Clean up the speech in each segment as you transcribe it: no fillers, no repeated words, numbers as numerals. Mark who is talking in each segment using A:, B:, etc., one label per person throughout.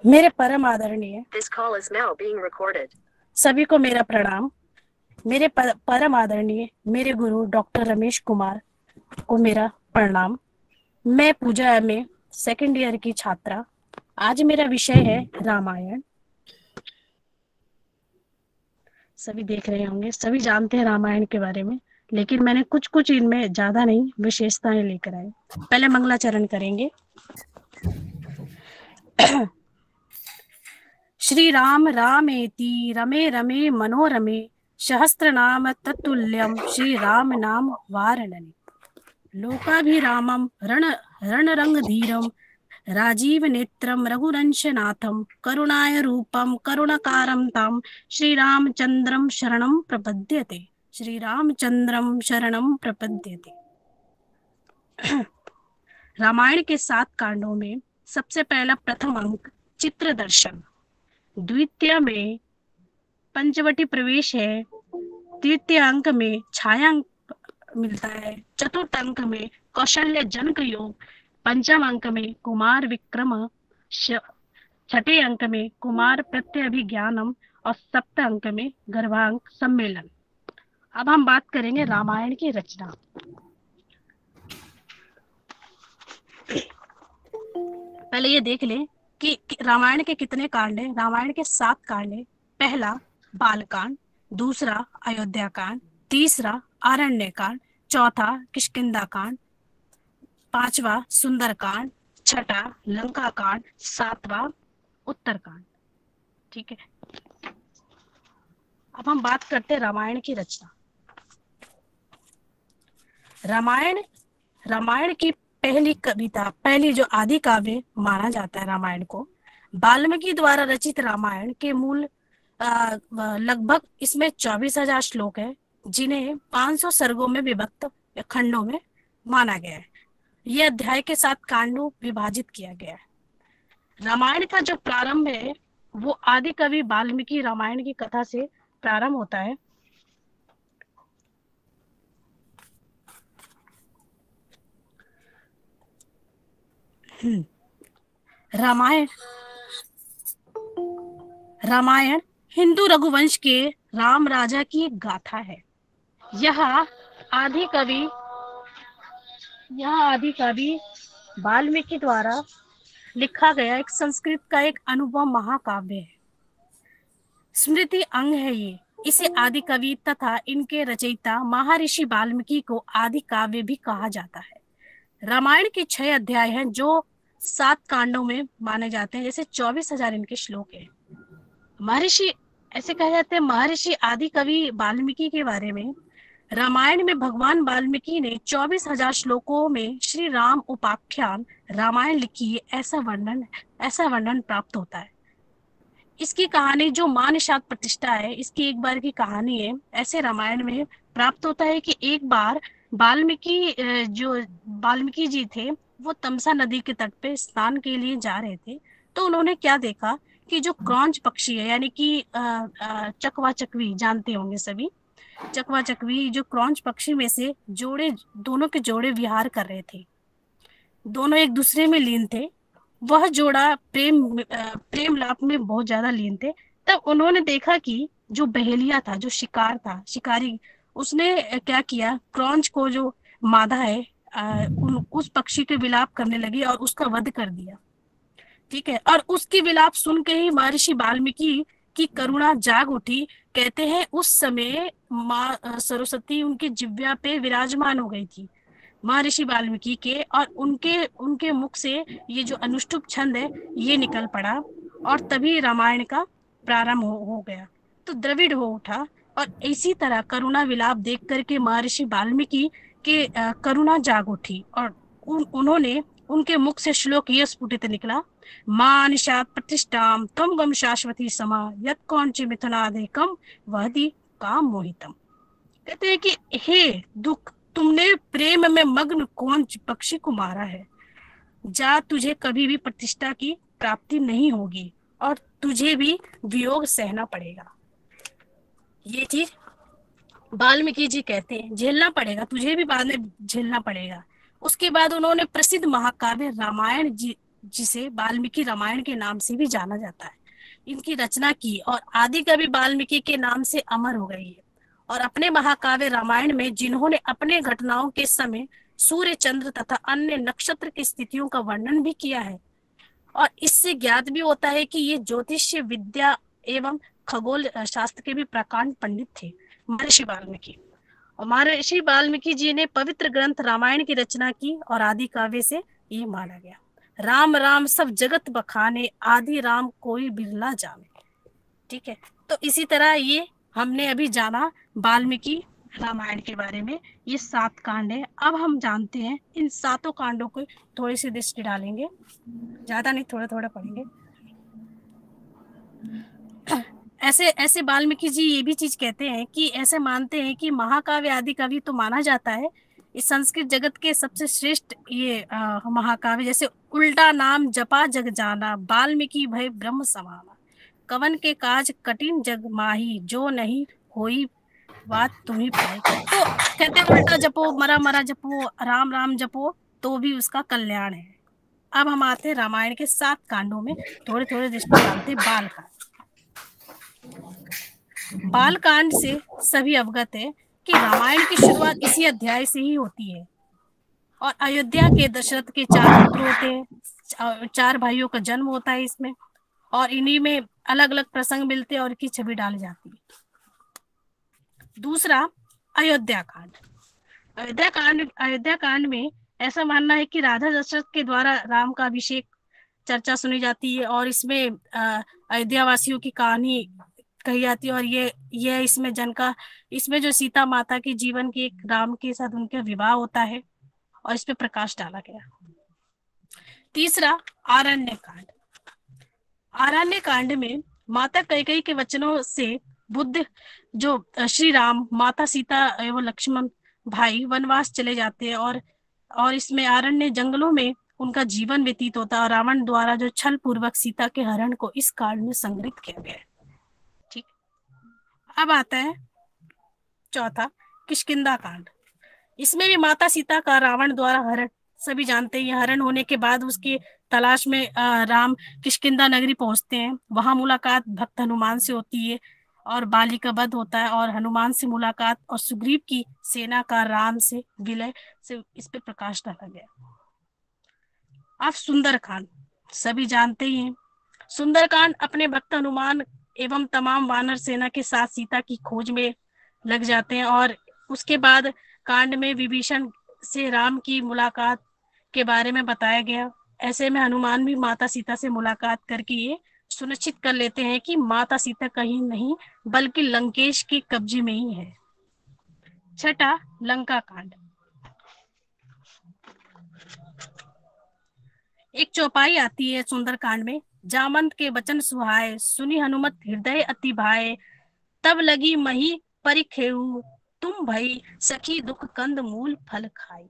A: मेरे परम आदरणीय सभी को मेरा प्रणाम। मेरे परम आदरणीय मेरे गुरु डॉक्टर रमेश कुमार को मेरा प्रणाम। मैं पूजा में सेकंड ईयर की छात्रा। आज मेरा विषय है रामायण। सभी देख रहे होंगे, सभी जानते हैं रामायण के बारे में, लेकिन मैंने कुछ कुछ इनमें ज्यादा नहीं विशेषताएं लेकर आए। पहले मंगलाचरण करेंगे। श्री राम रामेति रमे रमे मनोरमे सहस्त्रनाम तत्तुल्यं श्री राम नाम वारणने। लोकाभिरामं रणरंगधीरं राजीव नेत्रं रघुवंशनाथं करुणाय रूपं करुणाकारं तं श्रीरामचंद्रं शरणं प्रपद्यते। श्रीरामचंद्रं शरणं प्रपद्यते। रामायण के 7 कांडों में सबसे पहला प्रथम अंक चित्र दर्शन, द्वितीय में पंचवटी प्रवेश है, तृतीय अंक में छाया अंक मिलता है, चतुर्थ अंक में कौशल्य जनक योग, पंचम अंक में कुमार विक्रम, छठे अंक में कुमार प्रत्यभिज्ञानम और सप्तम अंक में गर्भांक सम्मेलन। अब हम बात करेंगे रामायण की रचना। पहले ये देख लें कि रामायण के कितने कांड हैं। रामायण के 7 कांड हैं। पहला बालकांड, दूसरा अयोध्या कांड, तीसरा आरण्य कांड, चौथा किष्किंधा कांड, पांचवा सुंदर कांड, छठा लंका कांड, सातवां उत्तर कांड। ठीक है, अब हम बात करते हैं रामायण की रचना। रामायण की पहली कविता, पहली जो आदि काव्य माना जाता है रामायण को, वाल्मीकि द्वारा रचित रामायण के मूल लगभग इसमें 24,000 श्लोक है, जिन्हें 500 सर्गों में विभक्त खंडों में माना गया है। यह अध्याय के साथ कांडों विभाजित किया गया है। रामायण का जो प्रारंभ है वो आदि कवि वाल्मीकि रामायण की कथा से प्रारंभ होता है। रामायण हिंदू रघुवंश के राम राजा की एक गाथा है। यह आदि कवि वाल्मीकि द्वारा लिखा गया एक संस्कृत का एक अनुभव महाकाव्य है। स्मृति अंग है ये। इसे आदि कवि तथा इनके रचयिता महर्षि वाल्मीकि को आदि काव्य भी कहा जाता है। रामायण के 6 अध्याय हैं जो 7 कांडों में माने जाते हैं। जैसे 24,000 इनके श्लोक हैं। महर्षि ऐसे कहे जाते हैं महर्षि आदि कवि वाल्मीकि के बारे में। रामायण में भगवान वाल्मीकि ने 24,000 श्लोकों में श्री राम उपाख्यान रामायण लिखी है, ऐसा वर्णन प्राप्त होता है। इसकी कहानी जो मान निषाद प्रतिष्ठा है, इसकी एक बार की कहानी है। ऐसे रामायण में प्राप्त होता है कि एक बार वाल्मीकि जी थे, वो तमसा नदी के तट पे स्नान के लिए जा रहे थे। तो उन्होंने क्या देखा कि जो क्रॉंच पक्षी है, यानी कि चकवा चकवी जानते होंगे सभी, चकवा चकवी जो क्रॉंच पक्षी में से दोनों के जोड़े विहार कर रहे थे। दोनों एक दूसरे में लीन थे। वह जोड़ा प्रेम लाप में बहुत ज्यादा लीन थे। तब उन्होंने देखा कि जो बहेलिया था, जो शिकारी, उसने क्या किया, क्रॉंच को जो मादा है, उस पक्षी के विलाप करने लगी और उसका वध कर दिया। ठीक है, और उसकी विलाप सुन के ही महर्षि वाल्मीकि की करुणा जाग उठी। कहते हैं उस समय माँ सरस्वती उनकी जिह्वा पे विराजमान हो गई थी, महर्षि वाल्मीकि के, और उनके उनके मुख से ये जो अनुष्टुप छंद है ये निकल पड़ा, और तभी रामायण का प्रारंभ हो गया। तो द्रविड़ हो उठा। और इसी तरह करुणा विलाप देख करके महर्षि वाल्मीकि के करुणा जाग उठी, और उन्होंने उनके मुख से श्लोक ये स्फुटित निकला, मां निषाद प्रतिष्ठाम त्वं गम शाश्वती समा यत् कौंच मिथुनादेकम वहदि काम मोहितम। कहते हैं कि हे दुख, तुमने प्रेम में मग्न कौन पक्षी को मारा है। जा, तुझे कभी भी प्रतिष्ठा की प्राप्ति नहीं होगी और तुझे भी वियोग सहना पड़ेगा। ये चीज वाल्मीकि जी कहते हैं, झेलना पड़ेगा, तुझे भी बाद में झेलना पड़ेगा। उसके बाद उन्होंने प्रसिद्ध महाकाव्य रामायण जी जिसे वाल्मीकि रामायण के नाम से भी जाना जाता है, इनकी रचना की और आदि कवि वाल्मीकि के नाम से अमर हो गई है। और अपने महाकाव्य रामायण में जिन्होंने अपने घटनाओं के समय सूर्य, चंद्र तथा अन्य नक्षत्र की स्थितियों का वर्णन भी किया है। और इससे ज्ञात भी होता है कि ये ज्योतिष्य विद्या एवं खगोल शास्त्र के भी प्रकांड पंडित थे, महर्षि वाल्मीकि। और महर्षि वाल्मीकि जी ने पवित्र ग्रंथ रामायण की रचना की और आदि काव्य से ये माना गया। राम राम सब जगत बखाने, आदि राम कोई बिरला जाने। ठीक है, तो इसी तरह ये हमने अभी जाना वाल्मीकि रामायण के बारे में। ये 7 कांड है। अब हम जानते हैं इन 7 कांडों को, थोड़ी सी दृष्टि डालेंगे, ज्यादा नहीं, थोड़ा थोड़ा पढ़ेंगे। ऐसे ऐसे वाल्मीकि जी ये भी चीज कहते हैं कि ऐसे मानते हैं कि महाकाव्य आदि कवि तो माना जाता है इस संस्कृत जगत के सबसे श्रेष्ठ ये महाकाव्य। जैसे उल्टा नाम जपा जग जाना, वाल्मीकि भय ब्रह्म समाना, कवन के काज कठिन जग माही, जो नहीं होई बात तुम्ही पाई। तो कहते हैं उल्टा जपो, मरा मरा जपो, राम राम जपो, तो भी उसका कल्याण है। अब हम आते हैं रामायण के 7 कांडों में, थोड़े थोड़े दृष्टि डालते। बालकांड। बालकांड से सभी अवगत है कि रामायण की शुरुआत इसी अध्याय से ही होती है। और अयोध्या के दशरथ के 4 पुत्र होते हैं, 4 भाइयों का जन्म होता है इसमें, और इन्हीं में अलग अलग प्रसंग मिलते हैं और इनकी छवि डाली जाती है। दूसरा, अयोध्या कांड। अयोध्या कांड में ऐसा मानना है कि राजा दशरथ के द्वारा राम का अभिषेक चर्चा सुनी जाती है और इसमें अयोध्या वासियों की कहानी कही जाती है। और ये इसमें जो सीता माता के जीवन के एक राम के साथ उनका विवाह होता है और इस पे प्रकाश डाला गया। तीसरा, आरण्य कांड। आरण्य कांड में माता कैकेयी के वचनों से बुद्ध जो श्री राम, माता सीता एवं लक्ष्मण भाई वनवास चले जाते हैं और इसमें आरण्य जंगलों में उनका जीवन व्यतीत होता है और रावण द्वारा जो छल पूर्वक सीता के हरण को इस कांड में संग्रहित किया गया है। ठीक, अब आता है चौथा, किष्किंधा कांड। इसमें भी माता सीता का रावण द्वारा हरण, सभी जानते हैं, हरण होने के बाद उसकी तलाश में राम किष्किंधा नगरी पहुंचते हैं। वहां मुलाकात भक्त हनुमान से होती है और बाली का वध होता है और हनुमान से मुलाकात और सुग्रीव की सेना का राम से विलय से इस पे प्रकाश डाला गया। अब सुंदरकांड, सभी जानते ही हैं। सुंदरकांड अपने भक्त हनुमान एवं तमाम वानर सेना के साथ सीता की खोज में लग जाते हैं और उसके बाद कांड में विभीषण से राम की मुलाकात के बारे में बताया गया। ऐसे में हनुमान भी माता सीता से मुलाकात करके ये सुनिश्चित कर लेते हैं कि माता सीता कहीं नहीं बल्कि लंकेश के कब्जे में ही है। छठा, लंका कांड। एक चौपाई आती है सुंदरकांड में, जामंत के वचन सुहाए, सुनी हनुमत हृदय अति भाए, तब लगी मही परिखेऊ, तुम भई सखी दुख कंद मूल फल खाई।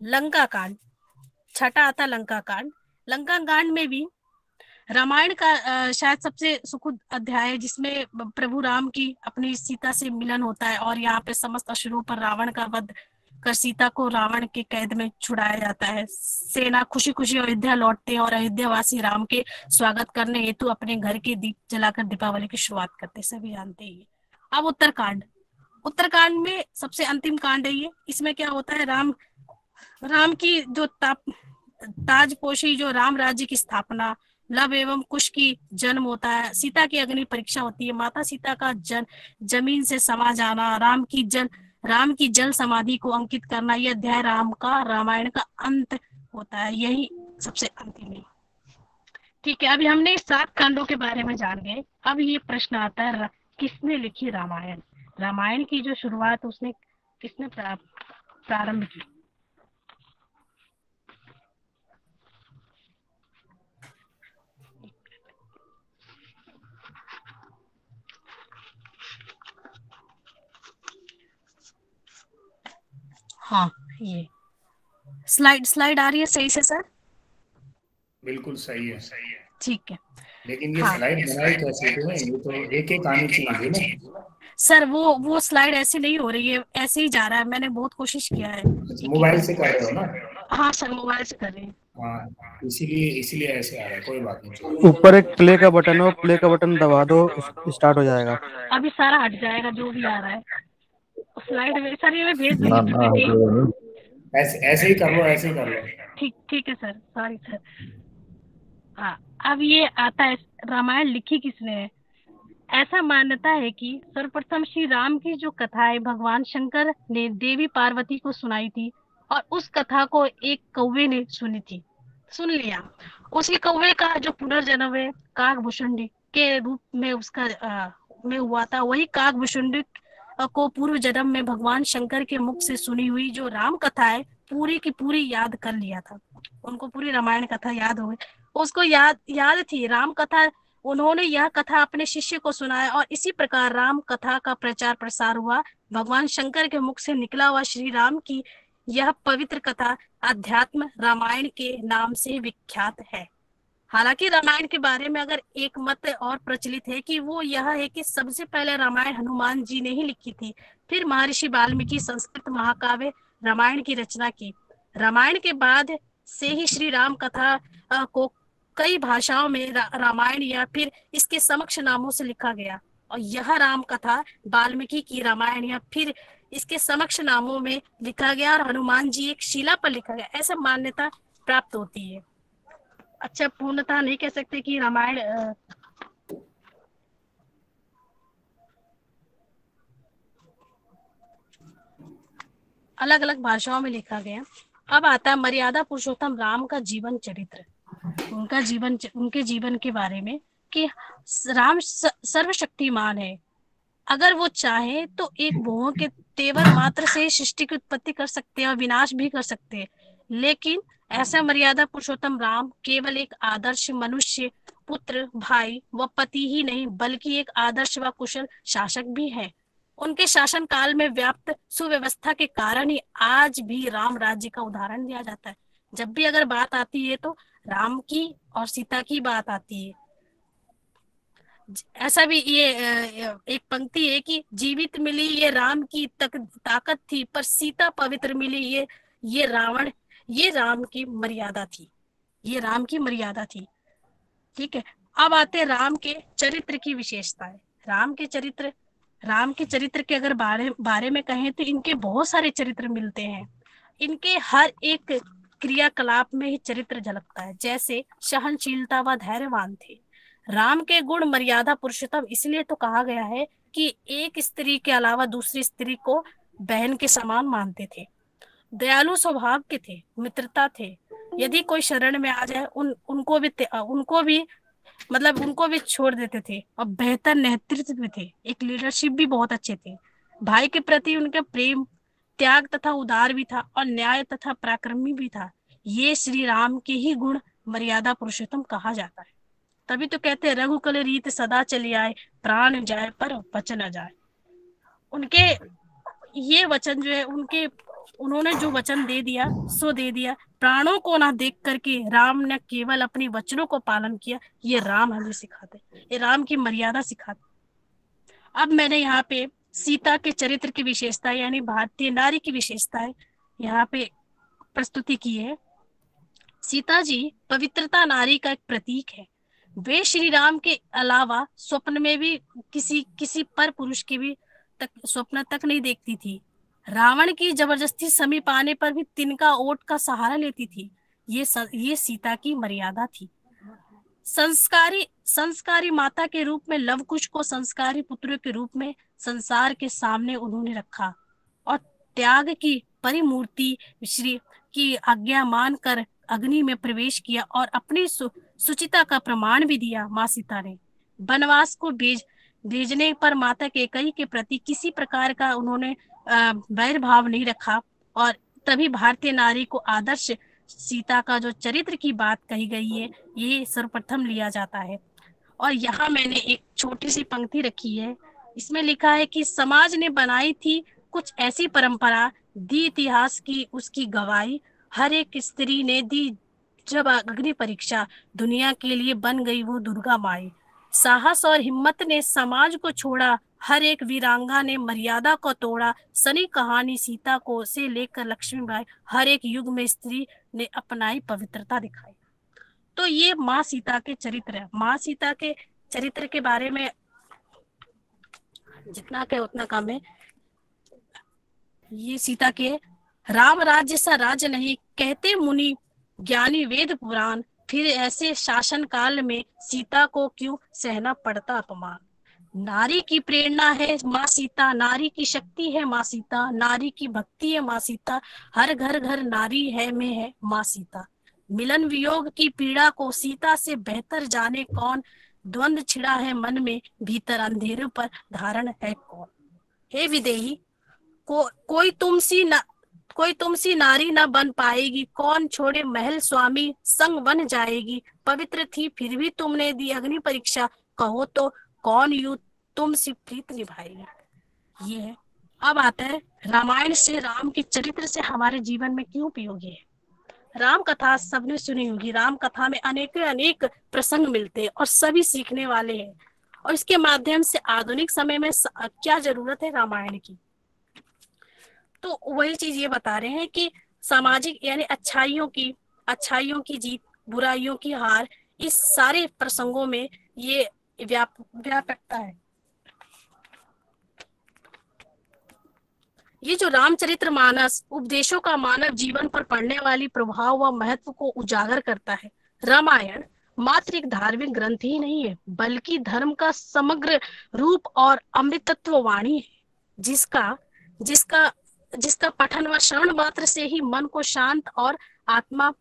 A: लंका कांड, छठा आता लंका कांड। लंका कांड में भी रामायण का शायद सबसे सुखद अध्याय है, जिसमें प्रभु राम की अपनी सीता से मिलन होता है और यहाँ पे समस्त असुरों पर रावण का वध कर सीता को रावण के कैद में छुड़ाया जाता है। सेना खुशी खुशी अयोध्या लौटते हैं और अयोध्या वासी राम के स्वागत करने हेतु अपने घर के दीप जलाकर दीपावली की शुरुआत करते हैं, सभी जानते हैं। अब उत्तरकांड। उत्तरकांड में सबसे अंतिम कांड है ये। इसमें क्या होता है, राम की जो ताजपोशी, जो राम राज्य की स्थापना, लव एवं कुश की जन्म होता है, सीता की अग्नि परीक्षा होती है, माता सीता का जमीन से समा जाना, राम की जल समाधि को अंकित करना, यह अध्याय रामायण का अंत होता है। यही सबसे अंतिम है। ठीक है, अभी हमने 7 कांडों के बारे में जान गए। अब ये प्रश्न आता है, किसने लिखी रामायण? रामायण की जो शुरुआत उसने किसने प्रारंभ की? हाँ, ये स्लाइड आ रही है सही से सर?
B: बिल्कुल सही है।
A: ठीक है,
B: लेकिन ये स्लाइड बनाई कैसे थे? ये तो एक एक आनी चाहिए ना
A: सर। वो स्लाइड ऐसे नहीं हो रही है, ऐसे ही जा रहा है। मैंने बहुत कोशिश किया है।
B: मोबाइल से कर रहे हो ना?
A: हाँ सर, मोबाइल से कर रहे हैं।
B: हाँ, इसीलिए इसीलिए ऐसे आ रहा है, कोई बात नहीं, चलो।
C: ऊपर एक प्ले का बटन है, प्ले का बटन दबा दो, स्टार्ट हो जाएगा।
A: अभी सारा हट जाएगा जो भी आ रहा है। स्लाइड में सर, ये मैं भेज
C: ना
A: दूंगी
C: ना
A: पीपीटी।
C: हटेगा नहीं।
B: ऐसे ऐसे ही कर लो, ऐसे ही कर लो।
A: ठीक ठीक है सर, सॉरी सर। हाँ, अब ये आता है, रामायण लिखी किसने है। ऐसा मान्यता है कि सर्वप्रथम श्री राम की जो कथा है भगवान शंकर ने देवी पार्वती को सुनाई थी, और उस कथा को एक कौवे ने सुनी थी। सुन लिया। उसी कौवे का जो पुनर्जन्म है काकभूषुंडी के रूप में उसका में हुआ था। वही काकभूषुंडी को पूर्व जन्म में भगवान शंकर के मुख से सुनी हुई जो राम कथा है पूरी की पूरी याद कर लिया था। उनको पूरी रामायण कथा याद हो गई। उसको याद याद थी राम कथा। उन्होंने यह कथा अपने शिष्य को सुनाया, और इसी प्रकार राम कथा का प्रचार प्रसार हुआ। भगवान शंकर के मुख से निकला हुआ श्री राम की यह पवित्र कथा अध्यात्म रामायण के नाम से विख्यात है। हालांकि रामायण के बारे में अगर एक मत और प्रचलित है कि वो यह है कि सबसे पहले रामायण हनुमान जी ने ही लिखी थी। फिर महर्षि वाल्मीकि संस्कृत महाकाव्य रामायण की रचना की। रामायण के बाद से ही श्री राम कथा को कई भाषाओं में रामायण या फिर इसके समक्ष नामों से लिखा गया। और यह राम कथा वाल्मीकि की रामायण या फिर इसके समक्ष नामों में लिखा गया, और हनुमान जी एक शिला पर लिखा गया, ऐसा मान्यता प्राप्त होती है। अच्छा, पूर्णतः नहीं कह सकते कि रामायण अलग अलग भाषाओं में लिखा गया। अब आता है मर्यादा पुरुषोत्तम राम का जीवन चरित्र। उनके जीवन के बारे में कि राम सर्वशक्तिमान है। अगर वो चाहे तो एक भुवों के तेवर मात्र से सृष्टि की उत्पत्ति कर सकते हैं और विनाश भी कर सकते हैं। लेकिन ऐसा मर्यादा पुरुषोत्तम राम केवल एक आदर्श मनुष्य, पुत्र, भाई व पति ही नहीं बल्कि एक आदर्श व कुशल शासक भी है। उनके शासन काल में व्याप्त सुव्यवस्था के कारण ही आज भी राम राज्य का उदाहरण दिया जाता है। जब भी अगर बात आती है तो राम की और सीता की बात आती है। ऐसा भी ये एक पंक्ति है कि जीवित मिली ये राम की ताकत थी, पर सीता पवित्र मिली ये रावण, ये राम की मर्यादा थी। ये राम की मर्यादा थी। ठीक है। अब आते हैं राम के चरित्र की विशेषताएं। राम के चरित्र के अगर बारे में कहें तो इनके बहुत सारे चरित्र मिलते हैं। इनके हर एक क्रियाकलाप में ही चरित्र झलकता है। जैसे सहनशीलता व धैर्यवान थे। राम के गुण मर्यादा पुरुषोत्तम इसलिए तो कहा गया है कि एक स्त्री के अलावा दूसरी स्त्री को बहन के समान मानते थे। दयालु स्वभाव के थे, मित्रता थे। यदि कोई शरण में आ जाए उनको भी छोड़ देते थे। और बेहतर नेतृत्व भी थे, एक लीडरशिप भी बहुत अच्छे थे। भाई के प्रति उनका प्रेम, त्याग तथा उदार भी था, और न्याय तथा पराक्रमी भी था। ये श्री राम के ही गुण मर्यादा पुरुषोत्तम कहा जाता है। तभी तो कहते हैं रघुकुल रीत सदा चली आए, प्राण जाए पर वचन न जाए। उनके ये वचन जो है उन्होंने जो वचन दे दिया सो दे दिया। प्राणों को ना देख करके राम ने केवल अपने वचनों को पालन किया। ये राम हमें सिखाते, ये राम की मर्यादा सिखाते। अब मैंने यहाँ पे सीता के चरित्र की विशेषता यानी भारतीय नारी की विशेषताएं यहाँ पे प्रस्तुति की है। सीता जी पवित्रता नारी का एक प्रतीक है। वे श्री राम के अलावा स्वप्न में भी किसी पर पुरुष की भी स्वप्न तक नहीं देखती थी। रावण की जबरदस्ती समीप आने पर भी तिनका ओट का सहारा लेती थी। ये सीता की मर्यादा थी। संस्कारी माता के रूप में लवकुश को संस्कारी पुत्र के रूप में संसार के सामने उन्होंने रखा, और त्याग की परिमूर्ति श्री की आज्ञा मानकर अग्नि में प्रवेश किया और अपनी सुचिता का प्रमाण भी दिया। माँ सीता ने वनवास को भेजने पर माता कैकेयी के प्रति किसी प्रकार का उन्होंने वैर भाव नहीं रखा, और तभी भारतीय नारी को आदर्श सीता का जो चरित्र की बात कही गई है ये सर्वप्रथम लिया जाता है। और यहाँ मैंने एक छोटी सी पंक्ति रखी है। इसमें लिखा है कि समाज ने बनाई थी कुछ ऐसी परंपरा, दी इतिहास की उसकी गवाही, हर एक स्त्री ने दी जब अग्नि परीक्षा, दुनिया के लिए बन गई वो दुर्गा माई। साहस और हिम्मत ने समाज को छोड़ा हर एक वीरांगा ने मर्यादा को तोड़ा। सनी कहानी सीता को से लेकर लक्ष्मीबाई, हर एक युग में स्त्री ने अपनाई पवित्रता दिखाई। तो ये माँ सीता के चरित्र है। माँ सीता के चरित्र के बारे में जितना कहे उतना कम है। ये सीता के राम राज्य सा राज्य नहीं, कहते मुनि ज्ञानी वेद पुराण, फिर ऐसे शासन काल में सीता को क्यों सहना पड़ता अपमान। नारी की प्रेरणा है माँ सीता, नारी की शक्ति है माँ सीता, नारी की भक्ति है माँ सीता, हर घर घर नारी है में है माँ सीता। मिलन वियोग की पीड़ा को सीता से बेहतर जाने कौन, द्वंद छिड़ा है मन में भीतर अंधेरे पर धारण है कौन। हे विदेही, कोई तुमसी नारी न बन पाएगी, कौन छोड़े महल स्वामी संग बन जाएगी। पवित्र थी फिर भी तुमने दी अग्नि परीक्षा, कहो तो कौन यू तुमसे प्रीत निभाएगी। ये है। अब आता है रामायण से, राम के चरित्र से हमारे जीवन में क्यों उपयोगी है। राम कथा सबने सुनी होगी। राम कथा में अनेक प्रसंग मिलते हैं और सभी सीखने वाले हैं। और इसके माध्यम से आधुनिक समय में क्या जरूरत है रामायण की, तो वही चीज ये बता रहे हैं कि सामाजिक यानी अच्छाइयों की जीत, बुराइयों की हार, इस सारे प्रसंगों में ये व्यापकता है। ये जो रामचरित्र मानस उपदेशों का मानव जीवन पर पड़ने वाली प्रभाव व महत्व को उजागर करता है। रामायण मात्र एक धार्मिक ग्रंथ ही नहीं है, बल्कि धर्म का समग्र रूप और अमृतत्व वाणी है, जिसका पठन व श्रवण मात्र से ही मन को शांत और आत्मा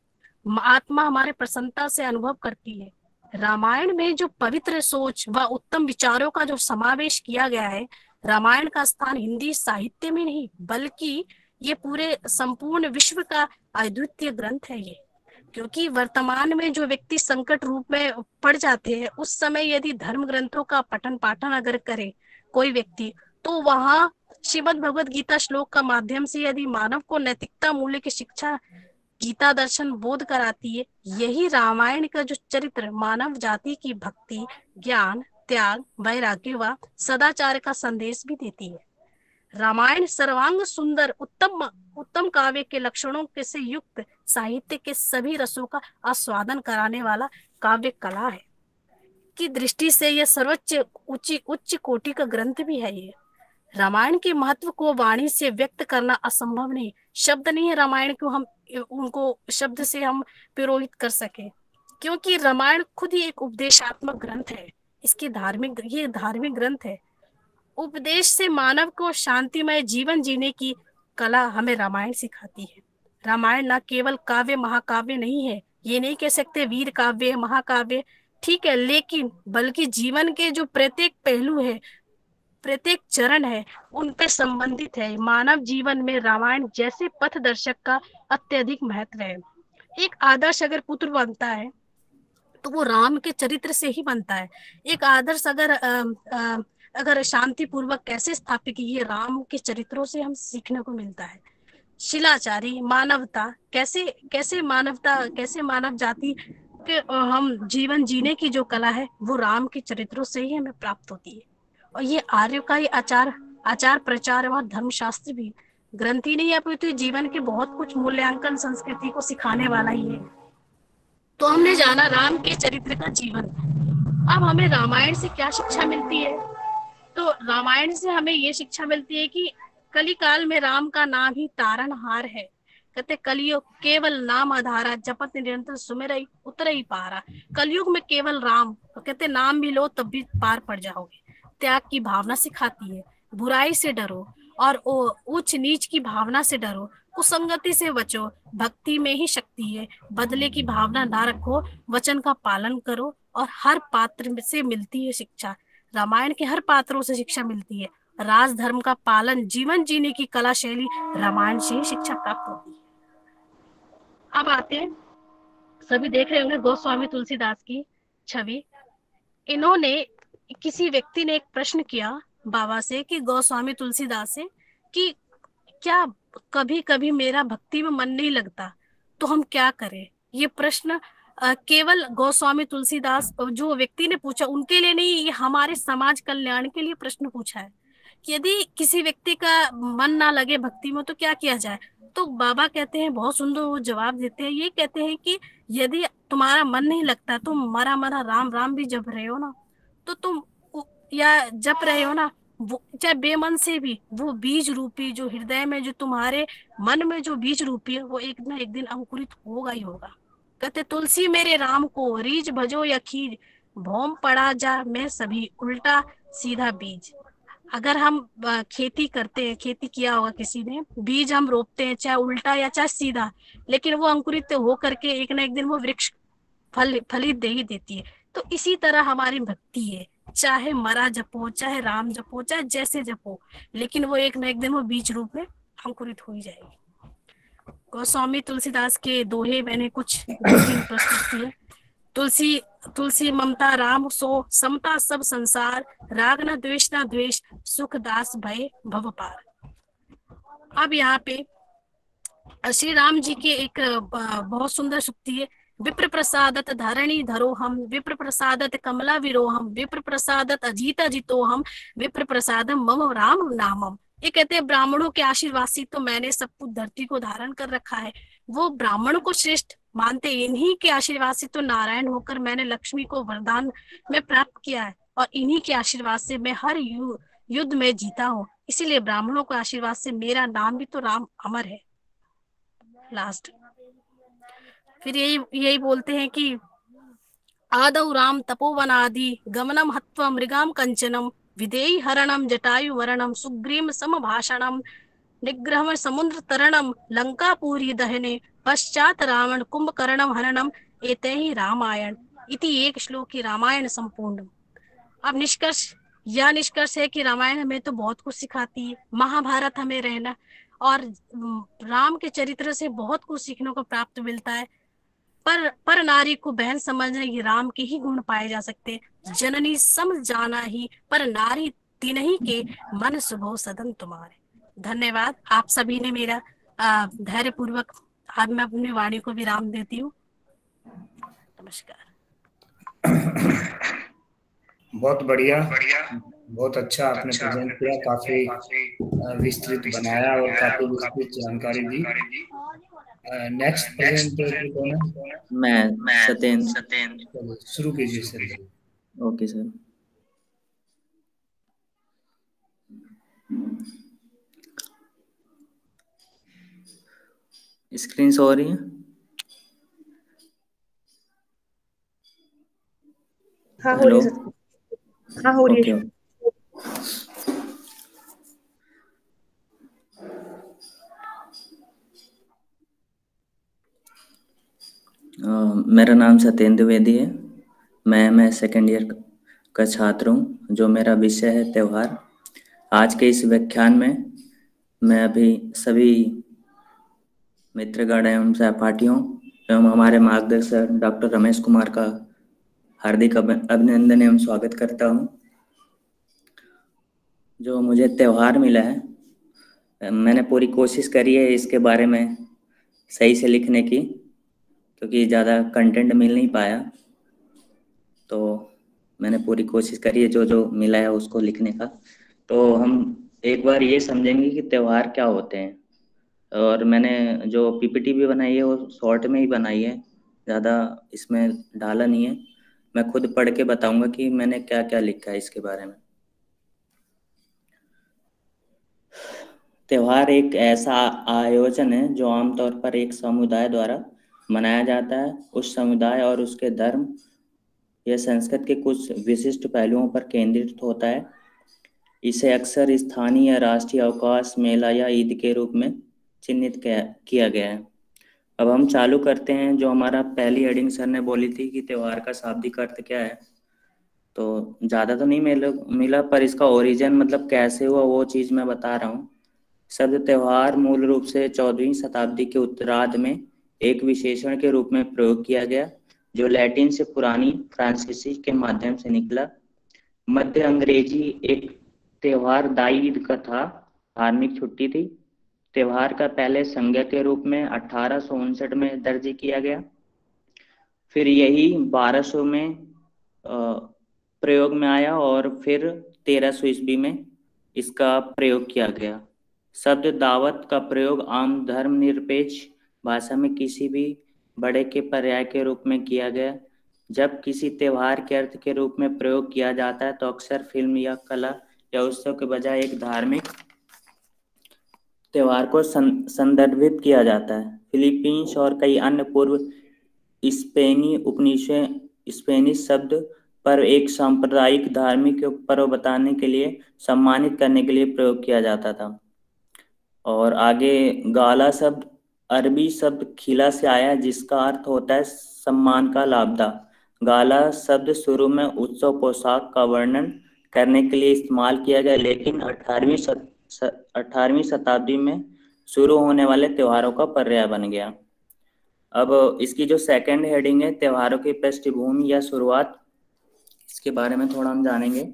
A: हमारे प्रसन्नता से अनुभव करती है। रामायण में जो पवित्र सोच व उत्तम विचारों का जो समावेश किया गया है, रामायण का स्थान हिंदी साहित्य में नहीं बल्कि ये पूरे संपूर्ण विश्व का अद्वितीय ग्रंथ है ये। क्योंकि वर्तमान में जो व्यक्ति संकट रूप में पड़ जाते हैं, उस समय यदि धर्म ग्रंथों का पठन पाठन अगर करे कोई व्यक्ति, तो वहां श्रीमद् भगवद गीता श्लोक का माध्यम से यदि मानव को नैतिकता मूल्य की शिक्षा गीता दर्शन बोध कराती है, यही रामायण का जो चरित्र मानव जाति की भक्ति, ज्ञान, त्याग, वैराग्य व सदाचार का संदेश भी देती है। रामायण सर्वांग सुंदर उत्तम काव्य के लक्षणों के से युक्त साहित्य के सभी रसों का आस्वादन कराने वाला काव्य कला है की दृष्टि से यह सर्वोच्च उच्च कोटि का ग्रंथ भी है। ये रामायण के महत्व को वाणी से व्यक्त करना असंभव नहीं। शब्द नहीं है रामायण को हम उनको शब्द से हम पिरोहित कर सके, क्योंकि रामायण खुद ही एक उपदेशात्मक ग्रंथ है। ये धार्मिक ग्रंथ है। उपदेश से मानव को शांतिमय जीवन जीने की कला हमें रामायण सिखाती है। रामायण न केवल काव्य महाकाव्य नहीं है, ये नहीं कह सकते वीर काव्य महाकाव्य, ठीक है, लेकिन बल्कि जीवन के जो प्रत्येक पहलू है, प्रत्येक चरण है, उन पे संबंधित है। मानव जीवन में रामायण जैसे पथ दर्शक का अत्यधिक महत्व है। एक आदर्श अगर पुत्र बनता है तो वो राम के चरित्र से ही बनता है। एक आदर्श अगर शांति पूर्वक कैसे स्थापित की, ये राम के चरित्रों से हम सीखने को मिलता है। शिलाचारी मानवता कैसे मानव जाति के हम जीवन जीने की जो कला है, वो राम के चरित्रों से ही हमें प्राप्त होती है। और ये आर्यों का ही आचार प्रचार व धर्मशास्त्र भी ग्रंथ ही नहीं है, अपितु जीवन के बहुत कुछ मूल्यांकन संस्कृति को सिखाने वाला ही है। तो हमने जाना राम के चरित्र का जीवन। अब हमें रामायण से क्या शिक्षा मिलती है? तो रामायण से हमें ये शिक्षा मिलती है कि कली काल में राम का नाम ही तारणहार है। कहते कलयुग केवल नाम आधारा, जपत निरंतर सुमिरई उतरई पारा। कलयुग में केवल राम, तो कहते नाम भी लो तब भी पार पड़ जाओगे। त्याग की भावना सिखाती है, बुराई से डरो और उच्च नीच की भावना से डरो, कुसंगति से बचो, भक्ति में ही शक्ति है, बदले की भावना ना रखो, वचन का पालन करो। और हर पात्र से मिलती है शिक्षा, रामायण के हर पात्रों से शिक्षा मिलती है। राजधर्म का पालन, जीवन जीने की कला शैली रामायण से ही शिक्षा प्राप्त होती है। अब आते हैं, सभी देख रहे होंगे गोस्वामी तुलसीदास की छवि। इन्होंने किसी व्यक्ति ने एक प्रश्न किया बाबा से कि गोस्वामी तुलसीदास से कि क्या कभी कभी मेरा भक्ति में मन नहीं लगता, तो हम क्या करें। ये प्रश्न केवल गोस्वामी तुलसीदास जो व्यक्ति ने पूछा उनके लिए नहीं, ये हमारे समाज कल्याण के लिए प्रश्न पूछा है कि यदि किसी व्यक्ति का मन ना लगे भक्ति में तो क्या किया जाए। तो बाबा कहते हैं, बहुत सुंदर वो जवाब देते हैं, ये कहते हैं कि यदि तुम्हारा मन नहीं लगता, तुम मरा मरा राम राम भी जप रहे हो ना, तो तुम या जप रहे हो ना, वो चाहे बेमन से भी, वो बीज रूपी जो हृदय में, जो तुम्हारे मन में जो बीज रूपी है, वो एक ना एक दिन अंकुरित होगा ही होगा। कहते तुलसी मेरे राम को रीज भजो या खीर, भौम पड़ा जा मैं सभी उल्टा सीधा बीज। अगर हम खेती करते हैं, खेती किया होगा किसी ने, बीज हम रोपते हैं चाहे उल्टा या चाहे सीधा, लेकिन वो अंकुरित हो करके एक ना एक दिन वो वृक्ष फलित दे ही देती है। तो इसी तरह हमारी भक्ति है, चाहे मरा जपो, चाहे राम जपो, चाहे जैसे जपो, लेकिन वो एक ना एक दिन वो बीज रूप में अंकुरित हो ही जाएगी। गोस्वामी तुलसीदास के दोहे मैंने कुछ 2-3 प्रस्तुत किए। तुलसी तुलसी ममता राम सो समता सब संसार, राग न द्वेष सुख दास भय भव पार। अब यहाँ पे श्री राम जी के एक बहुत सुंदर सूक्ति है। विप्र प्रसादत धरणी धरो हम, विप्र प्रसादत कमला विरोहम, विप्र प्रसादत अजीत अजितो हम, विप्र प्रसादम मम राम नामम। ये कहते हैं ब्राह्मणों के आशीर्वाद से तो मैंने सब कुछ धरती को धारण कर रखा है। वो ब्राह्मण को श्रेष्ठ मानते, इन्हीं के आशीर्वाद से तो नारायण होकर मैंने लक्ष्मी को वरदान में प्राप्त किया है, और इन्हीं के आशीर्वाद से मैं हर युद्ध में जीता हूँ। इसीलिए ब्राह्मणों के आशीर्वाद से मेरा नाम भी तो राम अमर है। लास्ट फिर यही बोलते हैं कि आदौ राम तपोवनादि गमनम हत्वा मृगाम कंचनम, विदेही हरणम जटायु वरणम, सुग्रीम समभाषणम, निग्रहम समुद्र तरणम, लंकापुरी दहने, पश्चात रावण कुंभकर्णम हरणम, एते ही रामायण। इति एक श्लोक की रामायण संपूर्ण। अब निष्कर्ष है कि रामायण हमें तो बहुत कुछ सिखाती है, महाभारत हमें रहना और राम के चरित्र से बहुत कुछ सीखने को प्राप्त मिलता है। पर नारी को बहन समझना, ये राम के ही गुण पाए जा सकते। जननी समझ जाना ही, पर नारी तिन्ही के मन सुभो सदन तुम्हारे। धन्यवाद आप सभी ने मेरा धैर्य पूर्वक, अब मैं अपनी वाणी को विराम देती हूँ। नमस्कार।
B: बहुत बढ़िया, बहुत अच्छा आपने प्रेजेंट किया, काफी विस्तृत बनाया और काफी विस्तृत जानकारी दी। नेक्स्ट प्रेजेंटर कौन है?
D: मैं सत्येंद्र।
B: शुरू कीजिए sir.
D: Okay sir. Screen show हो रही है?
E: हाँ हो रही है। हाँ हो रही है।
D: मेरा नाम सत्येंद्र द्विवेदी है। मैं सेकेंड ईयर का छात्र हूँ। जो मेरा विषय है त्यौहार। आज के इस व्याख्यान में मैं अभी सभी मित्रगण एवं सहपाठियों एवं हमारे मार्गदर्शक डॉक्टर रमेश कुमार का हार्दिक अभिनंदन एवं स्वागत करता हूँ। जो मुझे त्यौहार मिला है, मैंने पूरी कोशिश करी है इसके बारे में सही से लिखने की, क्योंकि ज़्यादा कंटेंट मिल नहीं पाया, तो मैंने पूरी कोशिश करी है जो जो मिला है उसको लिखने का। तो हम एक बार ये समझेंगे कि त्यौहार क्या होते हैं। और मैंने जो पीपीटी भी बनाई है वो शॉर्ट में ही बनाई है, ज़्यादा इसमें डाला नहीं है। मैं खुद पढ़ के बताऊंगा कि मैंने क्या क्या लिखा है इसके बारे में। त्यौहार एक ऐसा आयोजन है जो आमतौर पर एक समुदाय द्वारा मनाया जाता है। उस समुदाय और उसके धर्म या संस्कृति के कुछ विशिष्ट पहलुओं पर केंद्रित होता है। इसे अक्सर स्थानीय या राष्ट्रीय अवकाश, मेला या ईद के रूप में चिन्हित किया गया है। अब हम चालू करते हैं। जो हमारा पहली हेडिंग सर ने बोली थी कि त्यौहार का शाब्दिक अर्थ क्या है, तो ज़्यादा तो नहीं मिला, पर इसका ओरिजिन मतलब कैसे हुआ वो चीज़ मैं बता रहा हूँ। शब्द त्यौहार मूल रूप से 14वीं शताब्दी के उत्तरार्ध में एक विशेषण के रूप में प्रयोग किया गया, जो लैटिन से पुरानी फ्रांसीसी के माध्यम से निकला। मध्य अंग्रेजी एक त्योहार दाई ईद का था, धार्मिक छुट्टी थी। त्योहार का पहले संज्ञा के रूप में 1859 में दर्ज किया गया। फिर यही 1200 में प्रयोग में आया और फिर 1300 ईस्वी में इसका प्रयोग किया गया। शब्द दावत का प्रयोग आम धर्मनिरपेक्ष भाषा में किसी भी बड़े के पर्याय के रूप में किया गया। जब किसी त्योहार के अर्थ के रूप में प्रयोग किया जाता है तो अक्सर फिल्म या कला या उत्सव के बजाय एक धार्मिक त्योहार को संदर्भित किया जाता है। फिलीपींस और कई अन्य पूर्व स्पेनिश शब्द पर एक सांप्रदायिक धार्मिक पर्व बताने के लिए, सम्मानित करने के लिए प्रयोग किया जाता था। और आगे गाला शब्द अरबी शब्द खिला से आया जिसका अर्थ होता है सम्मान का लापता। गाला शब्द शुरू में उत्सव पोशाक का वर्णन करने के लिए इस्तेमाल किया गया, लेकिन 18वीं शताब्दी में शुरू होने वाले त्योहारों का पर्याय बन गया। अब इसकी जो सेकंड हेडिंग है, त्योहारों की पृष्ठभूमि या शुरुआत, इसके बारे में थोड़ा हम जानेंगे।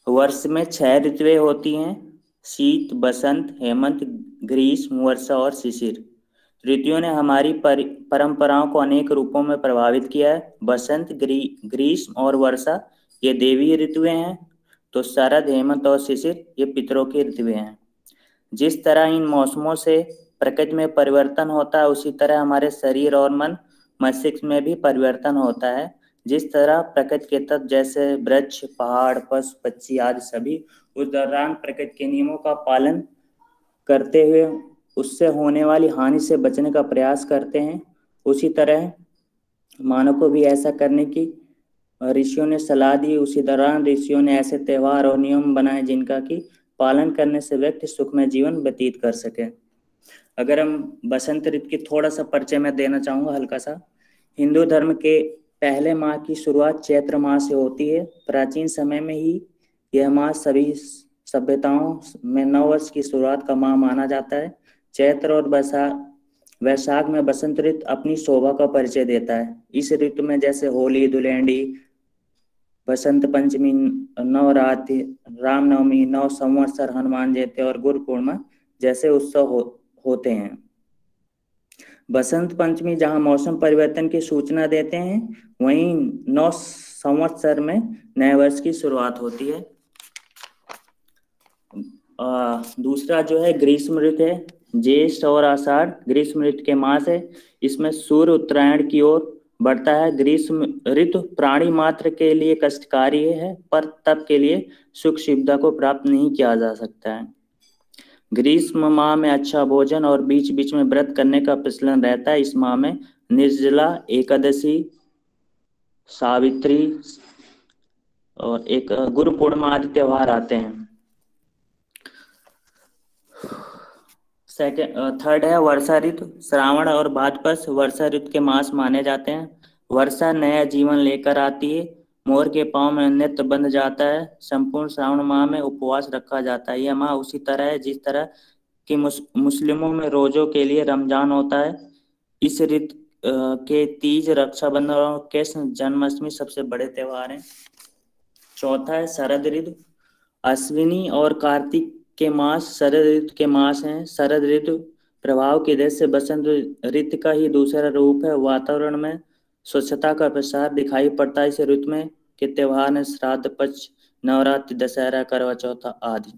D: वर्ष में 6 ऋतुएं होती हैं: शीत, बसंत, हेमंत, ग्रीष्म, वर्षा और शिशिर। ऋतुओं ने हमारी परंपराओं को अनेक रूपों में प्रभावित किया है। बसंत, ग्रीष्म और वर्षा ये देवीय ऋतुएं हैं, तो शरद, हेमंत और शिशिर ये पितरों की ऋतुएं हैं। जिस तरह इन मौसमों से प्रकृति में परिवर्तन होता है, उसी तरह हमारे शरीर और मन मस्तिष्क में भी परिवर्तन होता है। जिस तरह प्रकृति के तत्व जैसे वृक्ष, पहाड़, पशु, पक्षी आदि सभी उस दौरान प्रकृति के नियमों का पालन करते हुए उससे होने वाली हानि से बचने का प्रयास करते हैं, उसी तरह मानव को भी ऐसा करने की ऋषियों ने सलाह दी। उसी दौरान ऋषियों ने ऐसे त्योहार और नियम बनाए जिनका की पालन करने से व्यक्ति सुखमय जीवन व्यतीत कर सके। अगर हम बसंत ऋतु की थोड़ा सा परिचय में देना चाहूँगा हल्का सा। हिंदू धर्म के पहले माह की शुरुआत चैत्र माह से होती है। प्राचीन समय में ही यह माह सभी सभ्यताओं में नववर्ष की शुरुआत का माह माना जाता है। चैत्र और वैशाख में बसंत ऋतु अपनी शोभा का परिचय देता है। इस ऋतु में जैसे होली, धुलेंडी, बसंत पंचमी, नवरात्रि, रामनवमी, नव संवत्सर, हनुमान जयंती और गुरु पूर्णिमा जैसे उत्सव होते हैं। बसंत पंचमी जहां मौसम परिवर्तन की सूचना देते हैं, वहीं नव संवत्सर में नए वर्ष की शुरुआत होती है। दूसरा जो है ग्रीष्म ऋतु है। ज्येष्ठ और आषाढ़ ग्रीष्म ऋतु के मास है। इसमें सूर्य उत्तरायण की ओर बढ़ता है। ग्रीष्म ऋतु प्राणी मात्र के लिए कष्टकारी है, पर तब के लिए सुख सुविधा को प्राप्त नहीं किया जा सकता है। ग्रीष्म माह में अच्छा भोजन और बीच बीच में व्रत करने का प्रचलन रहता है। इस माह में निर्जला एकादशी, सावित्री और एक गुरु पूर्णिमा आदि त्योहार आते हैं। थर्ड है वर्षा ऋतु। श्रावण और भाद्रपद वर्षा ऋतु के मास माने जाते हैं। वर्षा नया जीवन लेकर आती है। मोर के पांव में नृत्य बंध जाता है। संपूर्ण श्रावण माह में उपवास रखा जाता है। यह माह उसी तरह है जिस तरह कि मुस्लिमों में रोजों के लिए रमजान होता है। इस ऋतु के तीज, रक्षाबंधन और कृष्ण जन्माष्टमी सबसे बड़े त्योहार हैं। चौथा है शरद ऋतु। अश्विनी और कार्तिक के मास शरद ऋतु के मास हैं। शरद ऋतु प्रभाव की दृष्टि से बसंत ऋतु का ही दूसरा रूप है। वातावरण में स्वच्छता का प्रसार दिखाई पड़ता है। इस ऋतु में के त्योहार हैं श्राद्ध पक्ष, नवरात्रि, दशहरा, करवा चौथ आदि।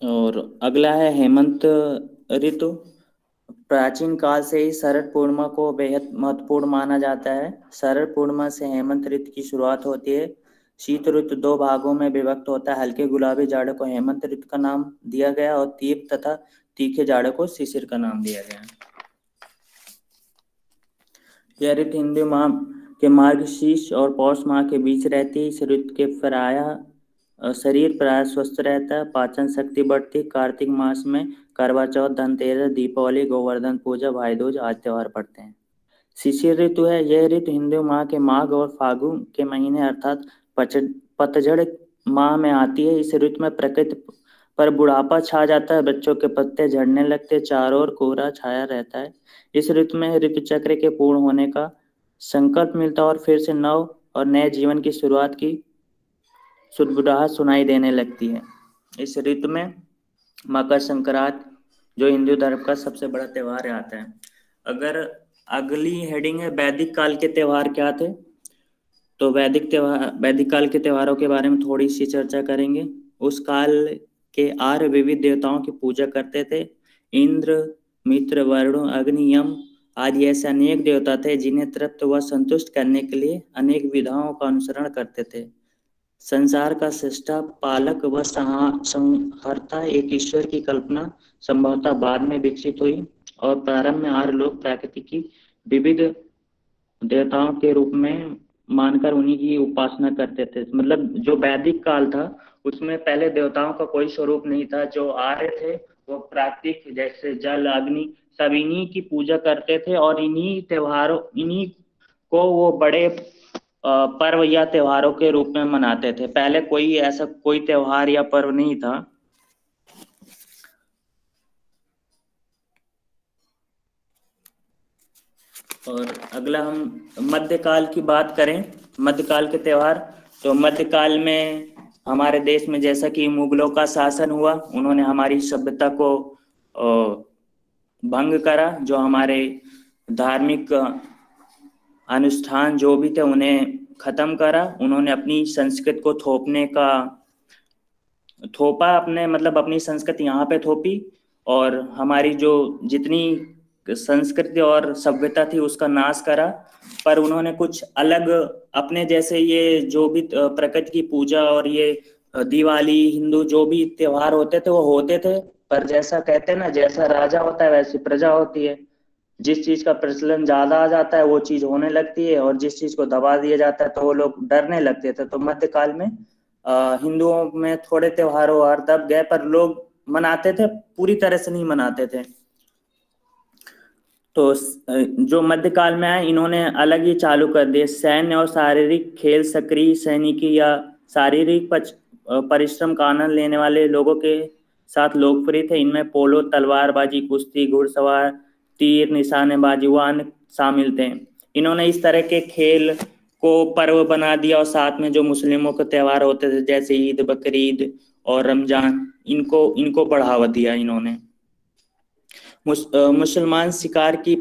D: और अगला है हेमंत ऋतु। प्राचीन काल से ही शरद पूर्णिमा को बेहद महत्वपूर्ण माना जाता है। शरद पूर्णिमा से हेमंत ऋतु की शुरुआत होती है। शीत ऋतु 2 भागों में विभक्त होता है। हल्के गुलाबी जाड़े को हेमंत ऋतु का नाम दिया गया और तीव्र तथा तीखे जाड़े को शिशिर का नाम दिया गया। यह ऋतु हिंदू माह के मार्गशीर्ष और पौष माह के बीच रहती है। इस ऋतु के शरीर प्राय स्वस्थ रहता है, पाचन शक्ति बढ़ती। कार्तिक मास में करवा चौथ, धनतेरस, दीपावली, गोवर्धन पूजा, भाई दूज आदि त्योहार पड़ते हैं। शिशिर ऋतु है। यह ऋतु हिंदू माह के माघ और फागुन के महीने अर्थात पतझड़ माह में आती है। इस ऋतु में प्रकृति पर बुढ़ापा छा जाता है। बच्चों के पत्ते झड़ने लगते, चारों ओर कोहरा छाया रहता है। इस ऋतु में ऋतु चक्र के पूर्ण होने का संकल्प मिलता है और फिर से नव और नए जीवन की शुरुआत की सुदबुदाहट सुनाई देने लगती है। इस ऋतु में मकर संक्रांति जो हिंदू धर्म का सबसे बड़ा त्योहार आता है। अगर अगली हेडिंग है वैदिक काल के त्योहार क्या थे, तो वैदिक काल के त्योहारों के बारे में थोड़ी सी चर्चा करेंगे। उस काल के आर्य विविध देवताओं की पूजा करते थे। इंद्र, मित्र, वरुण, अग्नि, यम आदि ऐसे अनेक देवता थे जिन्हें तृप्त व संतुष्ट करने के लिए अनेक विधाओं का अनुसरण करते थे। संसार का सृष्टा, पालक व संहारता एक ईश्वर की कल्पना संभवतः बाद में विकसित हुई और प्रारंभ में आर्य लोग प्रकृति की विविध देवताओं के रूप में मानकर उन्हीं की उपासना करते थे। मतलब जो वैदिक काल था उसमें पहले देवताओं का कोई स्वरूप नहीं था। जो आर्य थे वो प्राकृतिक जैसे जल, अग्नि, सब इन्हीं की पूजा करते थे और इन्हीं को वो बड़े पर्व या त्योहारों के रूप में मनाते थे। पहले कोई ऐसा कोई त्योहार या पर्व नहीं था। और अगला हम मध्यकाल की बात करें, मध्यकाल के त्योहार। तो मध्यकाल में हमारे देश में जैसा कि मुगलों का शासन हुआ, उन्होंने हमारी सभ्यता को भंग करा। जो हमारे धार्मिक अनुष्ठान जो भी थे उन्हें खत्म करा। उन्होंने अपनी संस्कृति को अपनी संस्कृति यहाँ पे थोपी और हमारी जो जितनी संस्कृति और सभ्यता थी उसका नाश करा। पर उन्होंने कुछ अलग अपने जैसे ये जो भी प्रकृति की पूजा और ये दिवाली, हिंदू जो भी त्योहार होते थे वो होते थे, पर जैसा कहते हैं ना, जैसा राजा होता है वैसी प्रजा होती है। जिस चीज का प्रचलन ज्यादा आ जाता है वो चीज होने लगती है और जिस चीज को दबा दिया जाता है तो वो लोग डरने लगते थे। तो मध्यकाल में हिंदुओं में थोड़े त्योहारों और दब गए, पर लोग मनाते थे, पूरी तरह से नहीं मनाते थे। तो जो मध्यकाल में आए इन्होंने अलग ही चालू कर दिए। सैन्य और शारीरिक खेल सक्रिय सैनिकी या शारीरिक परिश्रम का आनंद लेने वाले लोगों के साथ लोकप्रिय थे। इनमें पोलो, तलवारबाजी, कुश्ती, घुड़सवार, तीर, निशानेबाजी व अन्य शामिल थे। इन्होंने इस तरह के खेल को पर्व बना दिया और साथ में जो मुस्लिमों के त्योहार होते थे जैसे ईद, बकरीद और रमजान, इनको बढ़ावा दिया इन्होंने। मुसलमान शिकार की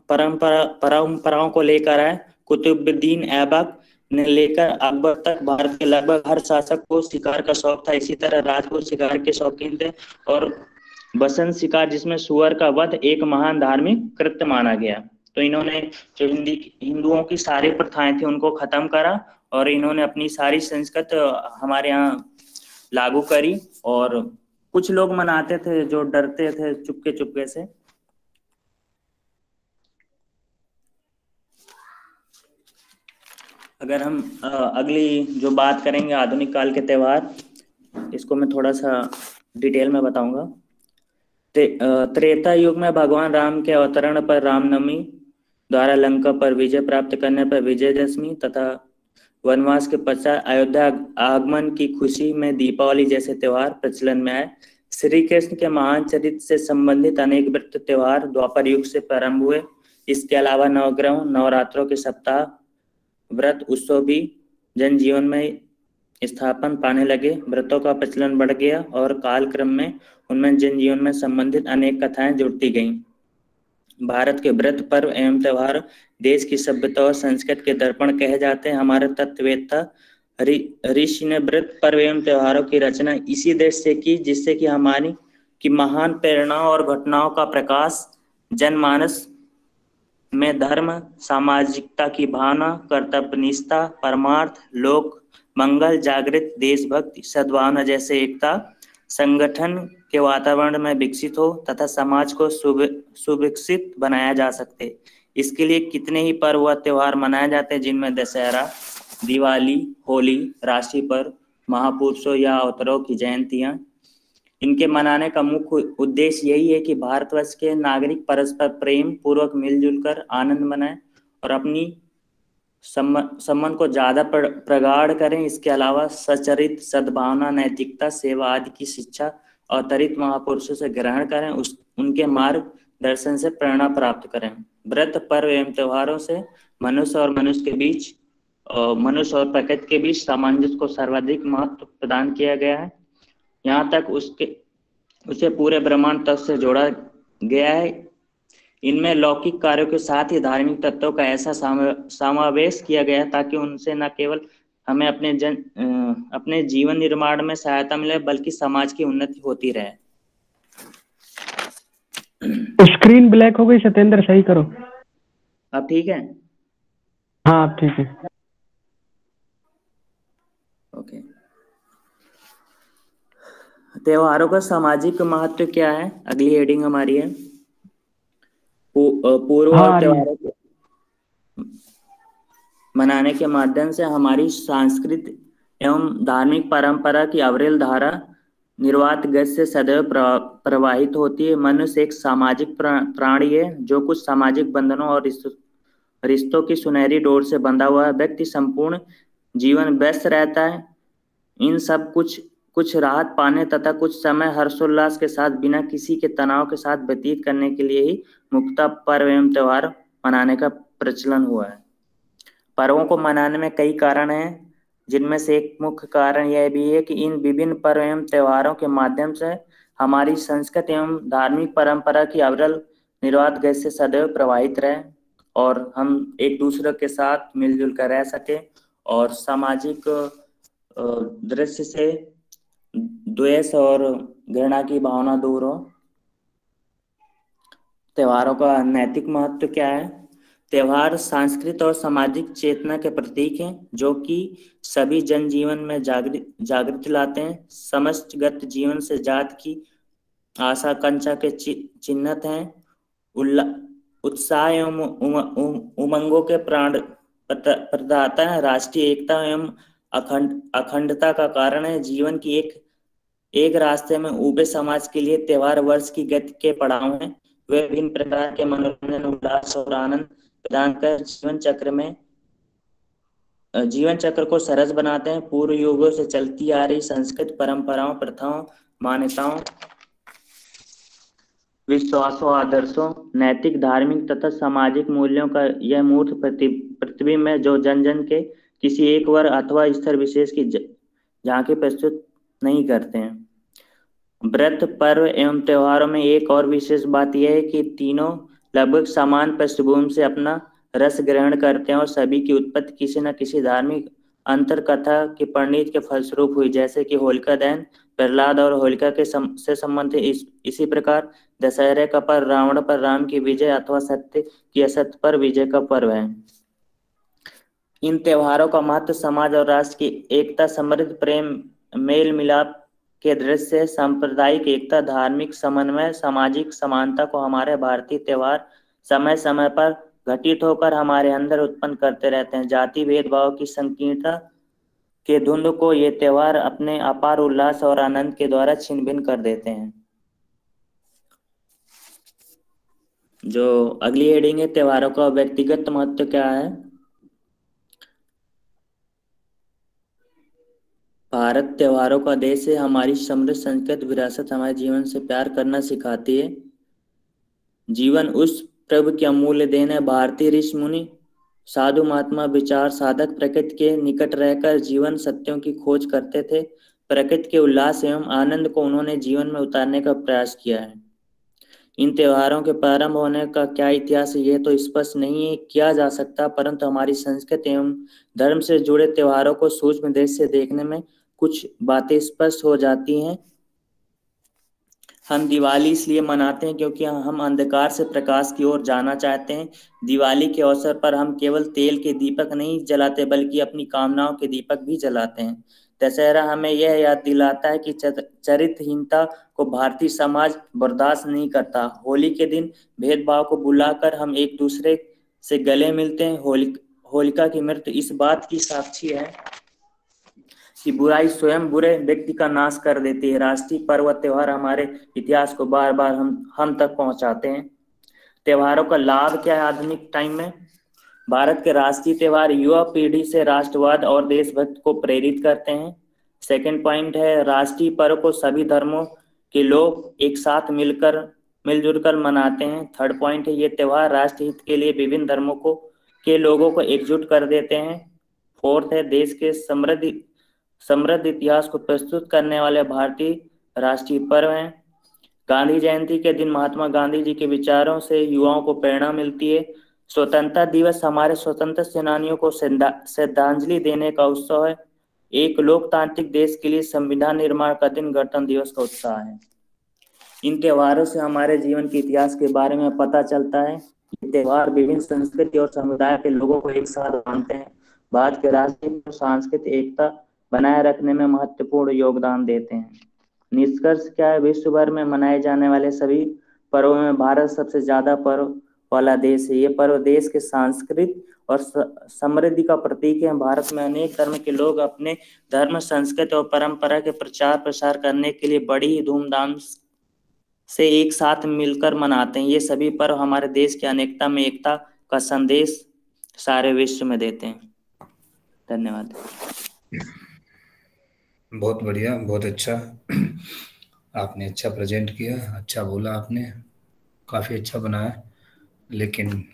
D: परंपराओं को लेकर आए। कुतुबुद्दीन ऐबक ने लेकर अकबर तक भारत के लगभग हर शासक को शिकार का शौक था। इसी तरह राजपूत शिकार के शौकीन थे और बसंत शिकार, जिसमें सुअर का वध एक महान धार्मिक कृत्य माना गया। तो इन्होंने जो हिंदुओं की सारी प्रथाएं थी उनको खत्म करा और इन्होंने अपनी सारी संस्कृति हमारे यहाँ लागू करी। और कुछ लोग मनाते थे जो डरते थे चुपके से। अगर हम अगली जो बात करेंगे आधुनिक काल के त्योहार, इसको मैं थोड़ा सा डिटेल में बताऊंगा। त्रेता युग में भगवान राम के अवतरण पर रामनवमी, द्वारा लंका पर विजय प्राप्त करने पर विजयदशमी तथा वनवास के पश्चात अयोध्या आगमन की खुशी में दीपावली जैसे त्योहार प्रचलन में आए। श्री कृष्ण के महान चरित्र से संबंधित अनेक व्रत त्योहार द्वापर युग से प्रारंभ हुए। इसके अलावा नवग्रहों, नवरात्रों के सप्ताह, व्रत उत्सव भी जनजीवन में स्थापन पाने लगे। व्रतों का प्रचलन बढ़ गया और कालक्रम में उनमें जनजीवन में संबंधित अनेक कथाएं जुड़ती गईं। भारत के व्रत, पर्व एवं त्योहार देश की सभ्यता और संस्कृति के दर्पण कहे जाते हैं। हमारे तत्ववेत्ता ऋषि ने व्रत, पर्व एवं त्योहारों की रचना इसी देश से की जिससे कि हमारी की महान प्रेरणाओं और घटनाओं का प्रकाश जनमानस में धर्म, सामाजिकता की भावना, कर्तव्यनिष्ठा, परमार्थ, लोक मंगल, जागृत देशभक्ति, सद्भावना जैसे एकता संगठन के वातावरण में विकसित हो तथा समाज को सुविकसित बनाया जा सके। इसके लिए कितने ही पर्व व त्योहार मनाए जाते हैं, जिनमें दशहरा, दिवाली, होली, राशि पर्व, महापुरुषों या अवतारों की जयंतियां। इनके मनाने का मुख्य उद्देश्य यही है कि भारतवर्ष के नागरिक परस्पर प्रेम पूर्वक मिलजुल कर आनंद मनाएं और अपनी संबंध को ज्यादा प्रगाढ़ करें। इसके अलावा सचरित, सद्भावना, नैतिकता, सेवा आदि की शिक्षा अवतरित महापुरुषों से ग्रहण करें, उनके मार्ग दर्शन से प्रेरणा प्राप्त करें। व्रत, पर्व एवं त्योहारों से मनुष्य और प्रकृति के बीच सामंजस्य को सर्वाधिक महत्व प्रदान किया गया है। यहाँ तक उसे पूरे ब्रह्मांड तक से जोड़ा गया है। इनमें लौकिक कार्यों के साथ ही धार्मिक तत्वों का ऐसा समावेश किया गया ताकि उनसे न केवल हमें अपने जीवन निर्माण में सहायता मिले बल्कि समाज की उन्नति होती रहे।
C: स्क्रीन ब्लैक हो गई सत्येंद्र, सही करो।
D: अब ठीक है?
C: हाँ अब ठीक है।
D: ओके। त्योहारों का सामाजिक महत्व क्या है? अगली हेडिंग हमारी है पूर्व और त्योहारों को मनाने के माध्यम से हमारी सांस्कृतिक एवं धार्मिक परंपरा की अविरल धारा निर्वात गति से सदैव प्रवाहित होती है। मनुष्य एक सामाजिक प्राणी है जो कुछ सामाजिक बंधनों और रिश्तों की सुनहरी डोर से बंधा हुआ है। व्यक्ति संपूर्ण जीवन व्यस्त रहता है इन सब कुछ राहत पाने तथा कुछ समय हर्षोल्लास के साथ बिना किसी के तनाव के साथ व्यतीत करने के लिए ही मुख्यतः पर्व एवं त्योहार मनाने का प्रचलन हुआ है। पर्वों को मनाने में कई कारण हैं, जिनमें से एक मुख्य कारण यह भी है कि इन विभिन्न पर्व एवं त्योहारों के माध्यम से हमारी संस्कृति एवं धार्मिक परंपरा की अविरल निर्वात गति से सदैव प्रवाहित रहे और हम एक दूसरे के साथ मिलजुल कर रह सके और सामाजिक दृश्य से द्वेष और घृणा की भावना दूर हो। त्योहारों का नैतिक महत्व क्या है? त्योहार सांस्कृतिक और सामाजिक चेतना के प्रतीक हैं जो कि सभी जनजीवन में जागृति लाते हैं। समष्टिगत जीवन से जात की आशा आकांक्षा के चिन्हित हैं। उत्साह एवं उमंगों के प्राण प्रदाता है। राष्ट्रीय एकता एवं अखंडता का कारण है। जीवन की एक रास्ते में उबे समाज के लिए त्योहार वर्ष की गति के पड़ाव हैं। वे विभिन्न प्रकार के मनोरंजन, उल्लास और आनंद प्रदान कर जीवन चक्र को सरस बनाते हैं। पूर्व युगों से चलती आ रही संस्कृत परंपराओं, प्रथाओं, मान्यताओं, विश्वासों, आदर्शों, नैतिक, धार्मिक तथा सामाजिक मूल्यों का यह मूर्त प्रतिबिंब है जो जन जन के किसी एक वर्ग अथवा स्तर विशेष की झांकी प्रस्तुत नहीं करते हैं। व्रत, पर्व एवं त्योहारों में एक और विशेष बात यह है कि तीनों लगभग समान पृष्ठभूमि से अपना रस ग्रहण करते हैं और सभी की उत्पत्ति किसी न किसी धार्मिक अंतर कथा की परिणति के फलस्वरूप हुई, जैसे कि होलिका दहन प्रहलाद और होलिका के से संबंधित। इसी प्रकार दशहरे का पर्व रावण पर राम की विजय अथवा सत्य की असत्य पर विजय का पर्व है। इन त्योहारों का महत्व समाज और राष्ट्र की एकता, समृद्ध प्रेम, मेल मिलाप के दृश्य, सांप्रदायिक एकता, धार्मिक समन्वय, सामाजिक समानता को हमारे भारतीय त्योहार समय समय पर घटित होकर हमारे अंदर उत्पन्न करते रहते हैं। जाति भेदभाव की संकीर्णता के धुंध को ये त्योहार अपने अपार उल्लास और आनंद के द्वारा छिन्न भिन्न कर देते हैं। जो अगली हेडिंग है, त्योहारों का व्यक्तिगत महत्व क्या है? भारत त्योहारों का देश है। हमारी समृद्ध संस्कृत विरासत हमारे जीवन से प्यार करना सिखाती है। जीवन उस प्रभु की अमूल्य देन है। भारतीय ऋषि मुनि, साधु महात्मा, विचार साधक प्रकृति के निकट रहकर जीवन सत्यों की खोज करते थे। प्रकृति के उल्लास एवं आनंद को उन्होंने जीवन में उतारने का प्रयास किया है। इन त्योहारों के प्रारंभ होने का क्या इतिहास है यह तो स्पष्ट नहीं किया जा सकता, परंतु हमारी संस्कृति एवं धर्म से जुड़े त्योहारों को सूक्ष्म दृष्टि से देखने में कुछ बातें स्पष्ट हो जाती हैं। हम दिवाली इसलिए मनाते हैं क्योंकि हम अंधकार से प्रकाश की ओर जाना चाहते हैं। दिवाली के अवसर पर हम केवल तेल के दीपक नहीं जलाते बल्कि अपनी कामनाओं के दीपक भी जलाते हैं। दशहरा हमें यह याद दिलाता है कि चरित्रहीनता को भारतीय समाज बर्दाश्त नहीं करता। होली के दिन भेदभाव को भुलाकर हम एक दूसरे से गले मिलते हैं। होलिका की मृत्यु इस बात की साक्षी है कि बुराई स्वयं बुरे व्यक्ति का नाश कर देती है। राष्ट्रीय पर्व त्योहार हमारे इतिहास को बार बार हम तक पहुंचाते हैं। त्योहारों का लाभ क्या है आधुनिक टाइम में? भारत के राष्ट्रीय त्योहार युवा पीढ़ी से राष्ट्रवाद और देशभक्ति को प्रेरित करते हैं। सेकंड पॉइंट है, राष्ट्रीय पर्व को सभी धर्मों के लोग एक साथ मिलजुल कर मनाते हैं। थर्ड पॉइंट है, ये त्योहार राष्ट्र हित के लिए विभिन्न धर्मों के लोगों को एकजुट कर देते हैं। फोर्थ है, देश के समृद्ध इतिहास को प्रस्तुत करने वाले भारतीय राष्ट्रीय पर्व हैं। गांधी जयंती के दिन महात्मा गांधी जी के विचारों से युवाओं को प्रेरणा मिलती है। स्वतंत्रता दिवस हमारे स्वतंत्र सेनानियों को श्रद्धांजलि देने का उत्सव है। एक लोकतांत्रिक देश के लिए संविधान निर्माण का दिन गणतंत्र दिवस का उत्साह है। इन त्योहारों से हमारे जीवन के इतिहास के बारे में पता चलता है। ये त्योहार विभिन्न संस्कृति और समुदाय के लोगों को एक साथ बांधते हैं, भारत के राष्ट्रीय और सांस्कृतिक एकता बनाए रखने में महत्वपूर्ण योगदान देते हैं। निष्कर्ष क्या है, विश्व भर में मनाए जाने वाले सभी पर्वों में भारत सबसे ज्यादा पर्व वाला देश है। ये पर्व देश के सांस्कृतिक और समृद्धि का प्रतीक है। भारत में अनेक धर्म के लोग अपने धर्म, संस्कृति और परंपरा के प्रचार प्रसार करने के लिए बड़ी ही धूमधाम से एक साथ मिलकर मनाते हैं। ये सभी पर्व हमारे देश की अनेकता में एकता का संदेश सारे विश्व में देते हैं। धन्यवाद।
B: बहुत बढ़िया, बहुत अच्छा। आपने अच्छा प्रेजेंट किया, अच्छा बोला आपने, काफ़ी अच्छा बनाया, लेकिन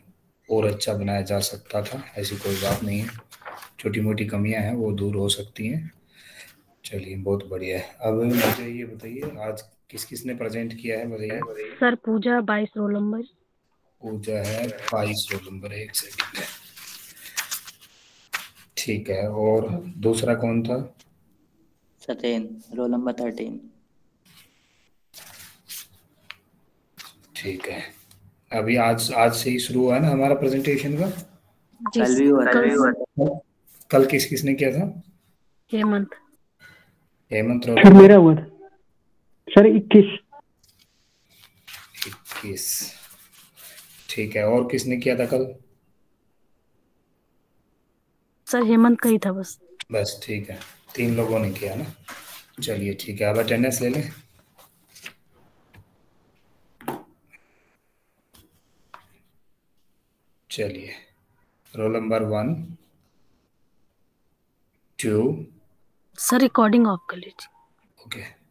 B: और अच्छा बनाया जा सकता था। ऐसी कोई बात नहीं है, छोटी मोटी कमियां हैं वो दूर हो सकती हैं। चलिए, बहुत बढ़िया है। अब मुझे ये बताइए, आज किस किस ने प्रेजेंट किया है, बताइए।
A: सर पूजा 22 रोल नंबर।
B: पूजा है 22 रोल नंबर। एक सेकंड है, ठीक है। और दूसरा कौन था?
D: सत्येन, रोल नंबर 13।
B: ठीक है। अभी आज से ही शुरू हुआ है ना हमारा प्रेजेंटेशन का?
D: कल भी हुआ था।
B: कल किस किस ने किया था?
A: हेमंत।
B: हेमंत रोल
C: सर मेरा हुआ था सर 21।
B: ठीक है। और किसने किया था कल?
A: सर हेमंत का ही था बस।
B: ठीक है, 3 लोगों ने किया ना। चलिए ठीक है, अब अटेंडेंस ले लें। चलिए, roll number 1 2।
A: Sir recording of कर लीजिए।
B: ओके।